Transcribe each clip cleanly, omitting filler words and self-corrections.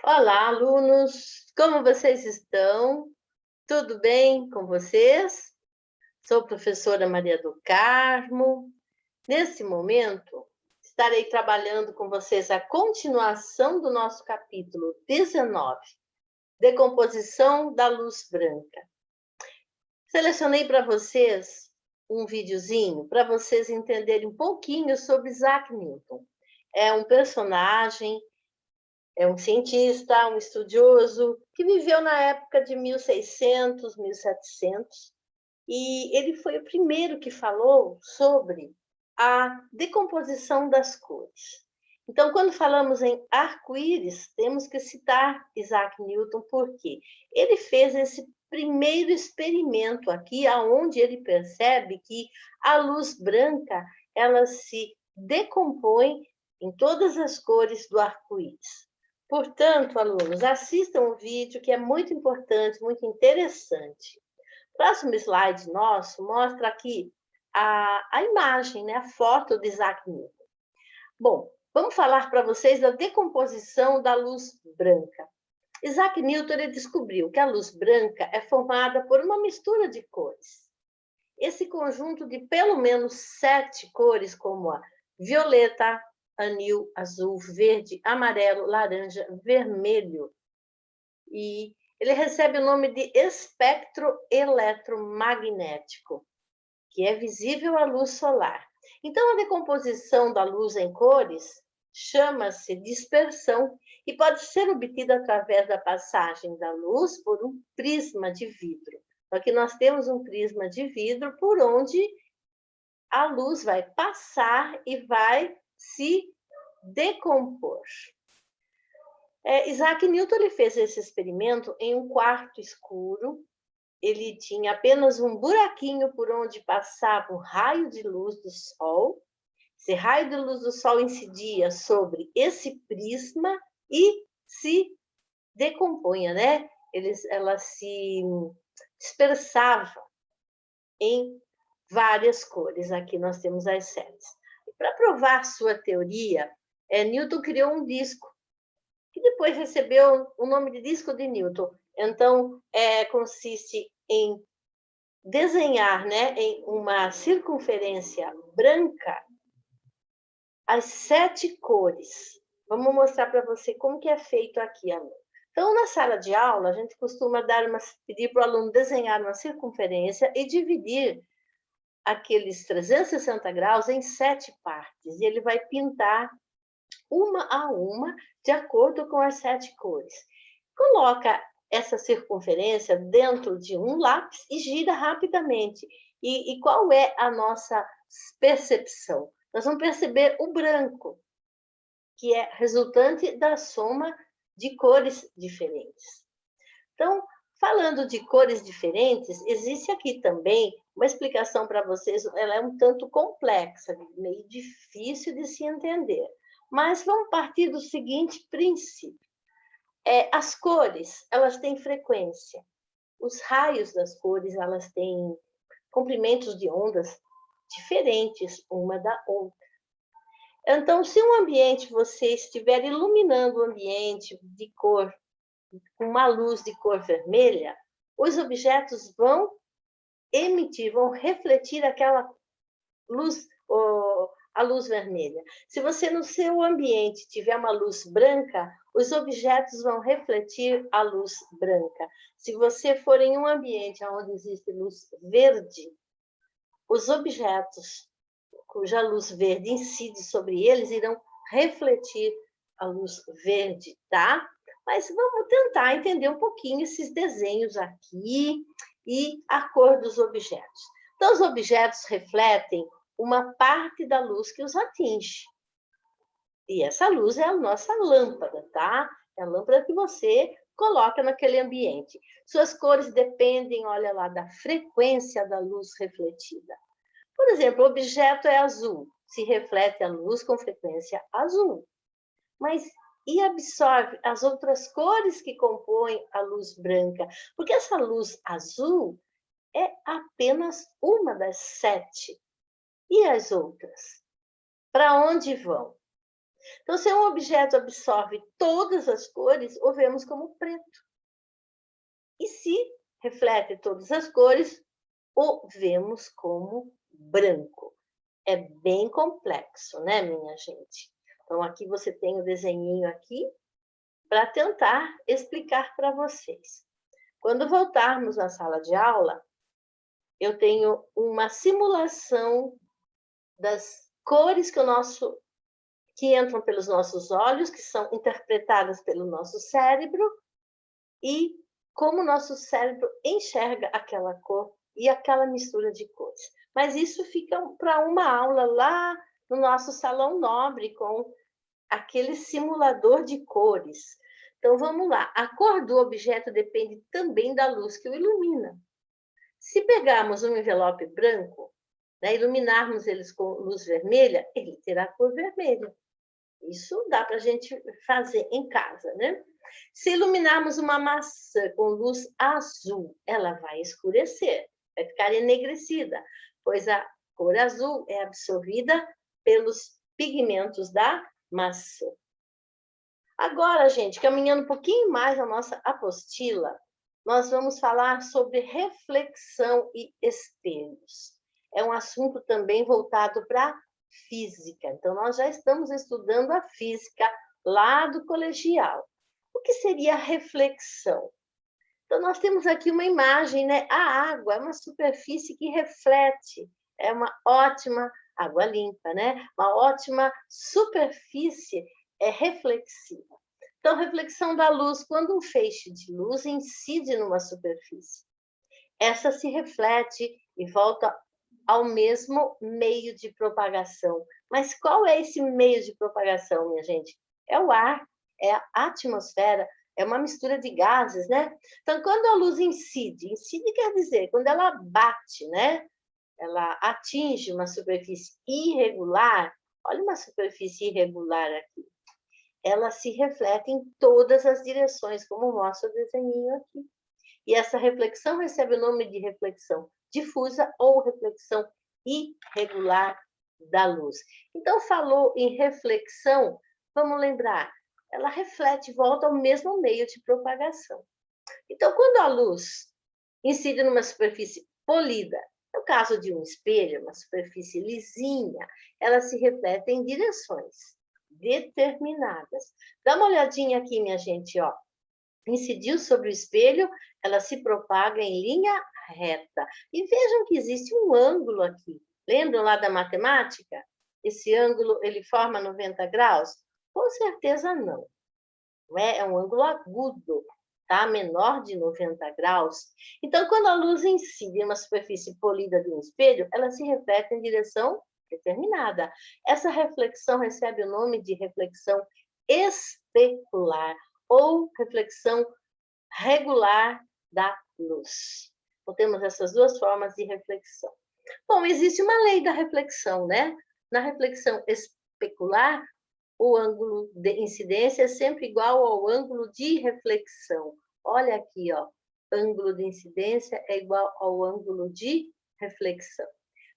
Olá, alunos! Como vocês estão? Tudo bem com vocês? Sou a professora Maria do Carmo. Nesse momento, estarei trabalhando com vocês a continuação do nosso capítulo 19, Decomposição da Luz Branca. Selecionei para vocês um videozinho para vocês entenderem um pouquinho sobre Isaac Newton. É um personagem. É um cientista, um estudioso, que viveu na época de 1600, 1700, e ele foi o primeiro que falou sobre a decomposição das cores. Então, quando falamos em arco-íris, temos que citar Isaac Newton, porque ele fez esse primeiro experimento aqui, aonde ele percebe que a luz branca, ela se decompõe em todas as cores do arco-íris. Portanto, alunos, assistam o vídeo, que é muito importante, muito interessante. O próximo slide nosso mostra aqui a imagem, né, a foto de Isaac Newton. Bom, vamos falar para vocês da decomposição da luz branca. Isaac Newton ele descobriu que a luz branca é formada por uma mistura de cores. Esse conjunto de pelo menos 7 cores, como a violeta, anil, azul, verde, amarelo, laranja, vermelho. E ele recebe o nome de espectro eletromagnético, que é visível à luz solar. Então, a decomposição da luz em cores chama-se dispersão e pode ser obtida através da passagem da luz por um prisma de vidro. Aqui nós temos um prisma de vidro por onde a luz vai passar e vai se decompor. Isaac Newton ele fez esse experimento em um quarto escuro. Ele tinha apenas um buraquinho por onde passava um raio de luz do sol. Esse raio de luz do sol incidia sobre esse prisma e se decompunha, né? Ela se dispersava em várias cores. Aqui nós temos as 7. Para provar sua teoria, Newton criou um disco, que depois recebeu o nome de disco de Newton. Então, consiste em desenhar, né, em uma circunferência branca as 7 cores. Vamos mostrar para você como que é feito aqui, aluno. Então, na sala de aula, a gente costuma pedir para o aluno desenhar uma circunferência e dividir aqueles 360 graus em 7 partes. E ele vai pintar uma a uma, de acordo com as 7 cores. Coloca essa circunferência dentro de um lápis e gira rapidamente. E qual é a nossa percepção? Nós vamos perceber o branco, que é resultante da soma de cores diferentes. Então, falando de cores diferentes, existe aqui também uma explicação para vocês, ela é um tanto complexa, meio difícil de se entender. Mas vamos partir do seguinte princípio. As cores, elas têm frequência. Os raios das cores, elas têm comprimentos de ondas diferentes uma da outra. Então, se um ambiente você estiver iluminando o ambiente de cor, com uma luz de cor vermelha, os objetos vão emitir, vão refletir aquela luz, a luz vermelha. Se você no seu ambiente tiver uma luz branca, os objetos vão refletir a luz branca. Se você for em um ambiente onde existe luz verde, os objetos cuja luz verde incide sobre eles irão refletir a luz verde, tá? Mas vamos tentar entender um pouquinho esses desenhos aqui e a cor dos objetos. Então, os objetos refletem uma parte da luz que os atinge. E essa luz é a nossa lâmpada, tá? É a lâmpada que você coloca naquele ambiente. Suas cores dependem, olha lá, da frequência da luz refletida. Por exemplo, o objeto é azul, se reflete a luz com frequência azul. Mas e absorve as outras cores que compõem a luz branca? Porque essa luz azul é apenas uma das 7. E as outras? Para onde vão? Então, se um objeto absorve todas as cores, o vemos como preto. E se reflete todas as cores, o vemos como branco. É bem complexo, né, minha gente? Então, aqui você tem o desenhinho aqui para tentar explicar para vocês. Quando voltarmos na sala de aula, eu tenho uma simulação das cores que entram pelos nossos olhos, que são interpretadas pelo nosso cérebro, e como o nosso cérebro enxerga aquela cor e aquela mistura de cores. Mas isso fica para uma aula lá no nosso salão nobre, com aquele simulador de cores. Então, vamos lá. A cor do objeto depende também da luz que o ilumina. Se pegarmos um envelope branco, né, iluminarmos eles com luz vermelha, ele terá cor vermelha. Isso dá para a gente fazer em casa, né? Se iluminarmos uma maçã com luz azul, ela vai escurecer, vai ficar enegrecida, pois a cor azul é absorvida pelos pigmentos da maçã. Agora, gente, caminhando um pouquinho mais a nossa apostila, nós vamos falar sobre reflexão e espelhos. É um assunto também voltado para física. Então, nós já estamos estudando a física lá do colegial. O que seria reflexão? Então, nós temos aqui uma imagem, né? A água é uma superfície que reflete, é uma ótima água limpa, né? Uma ótima superfície reflexiva. Então, reflexão da luz, quando um feixe de luz incide numa superfície, essa se reflete e volta ao mesmo meio de propagação. Mas qual é esse meio de propagação, minha gente? É o ar, é a atmosfera, é uma mistura de gases, né? Então, quando a luz incide quer dizer, quando ela bate, né? Ela atinge uma superfície irregular, olha uma superfície irregular aqui, ela se reflete em todas as direções, como mostra o desenho aqui. E essa reflexão recebe o nome de reflexão difusa ou reflexão irregular da luz. Então, falou em reflexão, vamos lembrar, ela reflete e volta ao mesmo meio de propagação. Então, quando a luz incide numa superfície polida, no caso de um espelho, uma superfície lisinha, ela se reflete em direções determinadas. Dá uma olhadinha aqui, minha gente, ó. Incidiu sobre o espelho, ela se propaga em linha reta. E vejam que existe um ângulo aqui. Lembram lá da matemática? Esse ângulo, ele forma 90 graus? Com certeza não. É um ângulo agudo, tá? Menor de 90 graus. Então, quando a luz incide em uma superfície polida de um espelho, ela se reflete em direção determinada. Essa reflexão recebe o nome de reflexão especular ou reflexão regular da luz. Então, temos essas duas formas de reflexão. Bom, existe uma lei da reflexão, né? Na reflexão especular, o ângulo de incidência é sempre igual ao ângulo de reflexão. Olha aqui, ó. Ângulo de incidência é igual ao ângulo de reflexão.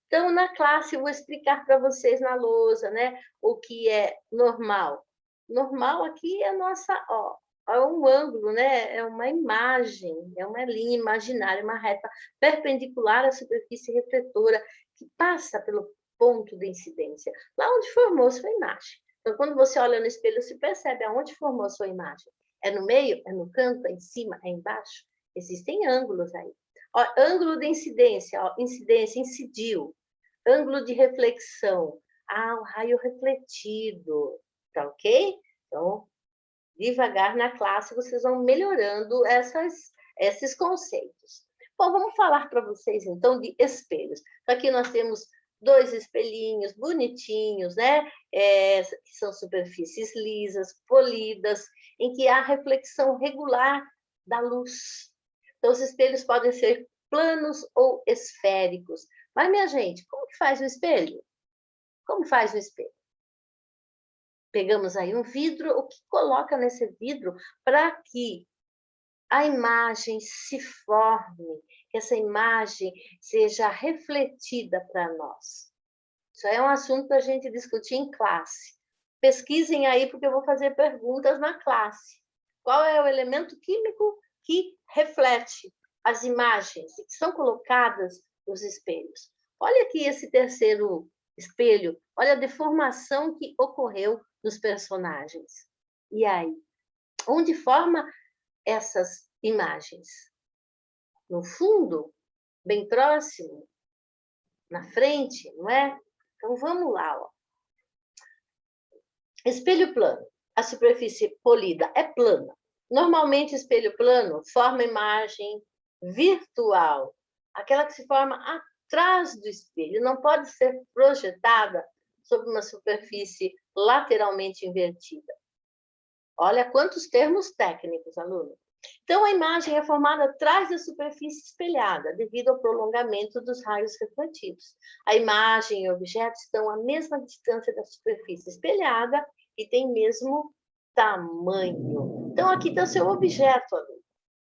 Então, na classe, eu vou explicar para vocês na lousa, né? O que é normal. Normal aqui é a nossa, ó, é um ângulo, né? É uma imagem, é uma linha imaginária, uma reta perpendicular à superfície refletora que passa pelo ponto de incidência, lá onde formou sua imagem. Então, quando você olha no espelho, você percebe aonde formou sua imagem. É no meio? É no canto? É em cima? É embaixo? Existem ângulos aí. Ó, ângulo de incidência, ó, incidência, incidiu. Ângulo de reflexão. Ah, o raio refletido. Tá ok? Então, devagar na classe, vocês vão melhorando esses conceitos. Bom, vamos falar para vocês, então, de espelhos. Aqui nós temos dois espelhinhos bonitinhos, né? Que são superfícies lisas, polidas, em que há reflexão regular da luz. Então, os espelhos podem ser planos ou esféricos. Mas, minha gente, como que faz o espelho? Como faz o espelho? Pegamos aí um vidro, o que coloca nesse vidro para que a imagem se forme, que essa imagem seja refletida para nós. Isso é um assunto para a gente discutir em classe. Pesquisem aí, porque eu vou fazer perguntas na classe. Qual é o elemento químico que reflete as imagens que são colocadas nos espelhos? Olha aqui esse terceiro espelho, olha a deformação que ocorreu nos personagens. E aí? Onde forma essas imagens? No fundo? Bem próximo? Na frente, não é? Então, vamos lá. Ó. Espelho plano. A superfície polida é plana. Normalmente, espelho plano forma imagem virtual, aquela que se forma atrás do espelho, não pode ser projetada sobre uma superfície lateralmente invertida. Olha quantos termos técnicos, aluno. Então, a imagem é formada atrás da superfície espelhada, devido ao prolongamento dos raios refletidos. A imagem e o objeto estão à mesma distância da superfície espelhada e têm mesmo tamanho. Então, aqui está o seu objeto, aluno.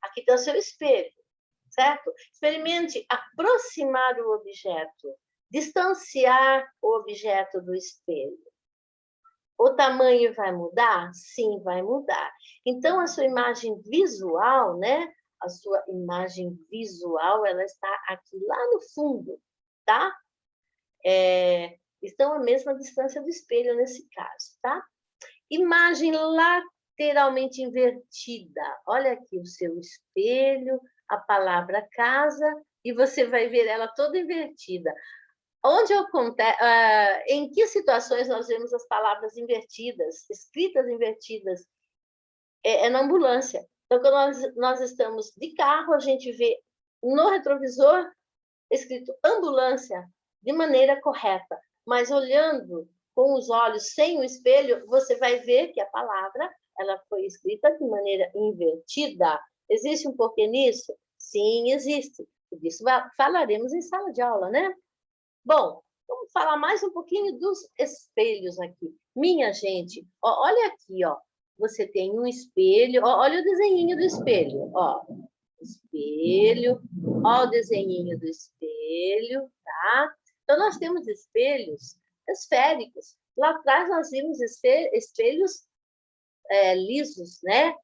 Aqui está o seu espelho, certo? Experimente aproximar o objeto, distanciar o objeto do espelho. O tamanho vai mudar? Sim, vai mudar. Então, a sua imagem visual, né? A sua imagem visual, ela está aqui lá no fundo, tá? Estão à mesma distância do espelho nesse caso, tá? Imagem lateralmente invertida. Olha aqui o seu espelho, a palavra casa, e você vai ver ela toda invertida. Em que situações nós vemos as palavras invertidas, escritas invertidas? É na ambulância. Então, quando nós estamos de carro, a gente vê no retrovisor escrito ambulância de maneira correta, mas olhando com os olhos sem o espelho, você vai ver que a palavra ela foi escrita de maneira invertida. Existe um porquê nisso? Sim, existe. Disso falaremos em sala de aula, né? Bom, vamos falar mais um pouquinho dos espelhos aqui. Minha gente, ó, olha aqui, ó. Você tem um espelho, ó, olha o desenhinho do espelho, ó. Espelho, ó o desenhinho do espelho, tá? Então, nós temos espelhos esféricos. Lá atrás, nós vimos espelhos lisos, né?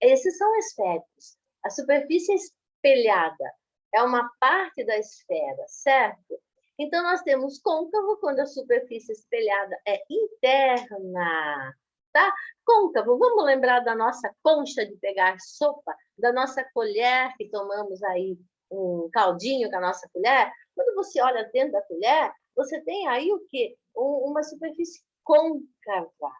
Esses são esféricos. A superfície espelhada é uma parte da esfera, certo? Então, nós temos côncavo quando a superfície espelhada é interna, tá? Côncavo, vamos lembrar da nossa concha de pegar sopa, da nossa colher que tomamos aí um caldinho com a nossa colher. Quando você olha dentro da colher, você tem aí o quê? Uma superfície côncava,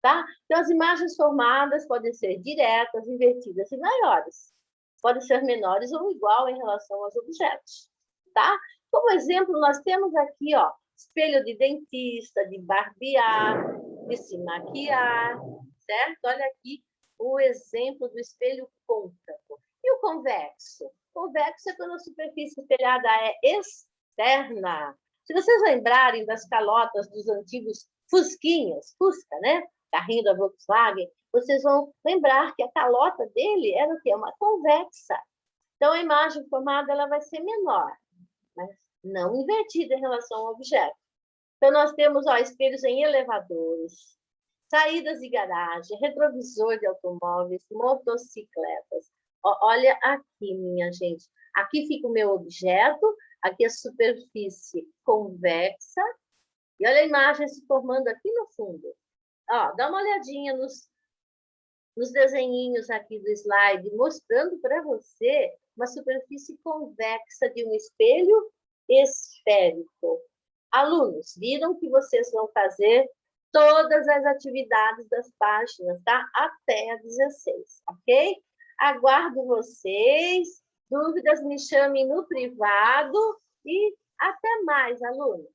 tá? Então, as imagens formadas podem ser diretas, invertidas e maiores. Podem ser menores ou igual em relação aos objetos, tá? Como exemplo, nós temos aqui, ó, espelho de dentista, de barbear, de se maquiar, certo? Olha aqui o exemplo do espelho côncavo. E o convexo? Convexo é quando a superfície espelhada é externa. Se vocês lembrarem das calotas dos antigos Fusquinhas, Fusca, né? Carrinho da Volkswagen, vocês vão lembrar que a calota dele era o quê? Uma convexa. Então, a imagem formada ela vai ser menor, mas não invertida em relação ao objeto. Então, nós temos ó, espelhos em elevadores, saídas de garagem, retrovisor de automóveis, motocicletas. Ó, olha aqui, minha gente. Aqui fica o meu objeto, aqui a superfície convexa, e olha a imagem se formando aqui no fundo. Ó, dá uma olhadinha nos desenhinhos aqui do slide, mostrando para você uma superfície convexa de um espelho esférico. Alunos, viram que vocês vão fazer todas as atividades das páginas, tá? Até a 16, ok? Aguardo vocês. Dúvidas, me chamem no privado. E até mais, alunos.